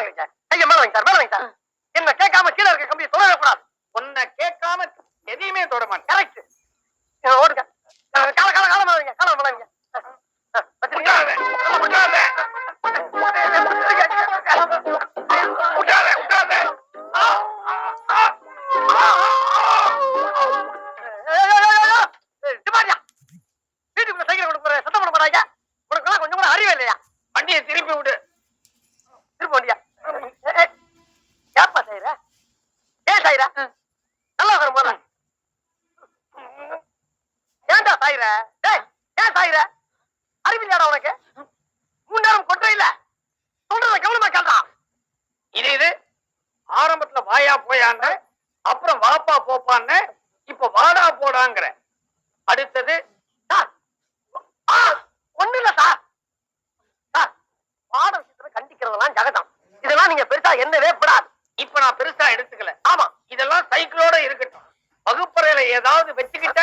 வாங்குறீங்க? கைய மேல வாங்கி சார், மேல வாங்கி சார். என்ன கேட்காம கீழே இருக்க கம்பியை தொடவே கூடாது. உன்னை கேட்காம எதையுமே தொட மாட்டேன். கரெக்ட். ஓடுங்க. கால கால கால மேல வைங்க, கால மேல வைங்க. உட்காரு, உட்காரு. உட்காரு, உட்காரு. வீட்டுக்குள்ள சைக்கிள் கொண்டு போற சத்தம் பண்ண போறாங்க. உனக்கு கொஞ்சம் கூட அறிவே இல்லையா? வண்டியை திருப்பி விடு. திருப்பி வண்டியா? ஏப்பா செய்யற? ஏன் செய்யற? நல்லா வரும் போல. ஏன்டா சாயிர? ஏன் சாயிர? அறிவில்லையாடா உனக்கு? 3 நேரம் கொட்டை இல்ல. சொல்றத கவனமா கேள்றா. இது ஆரம்பத்துல வாயா போயான்னு, அப்புறம் வாப்பா போப்பான்னு, இப்ப வாடா போடாங்கிற. அடுத்தது ஒண்ணு இல்ல சார். பாட விஷயத்துல கண்டிக்கிறதெல்லாம் ஜகதம். இதெல்லாம் நீங்க பெருசா என்னவே படாது. இப்ப நான் பெருசா எடுத்துக்கல. ஆமா, இதெல்லாம் சைக்கிளோட இருக்கட்டும். வகுப்பறையில ஏதாவது வச்சுக்கிட்ட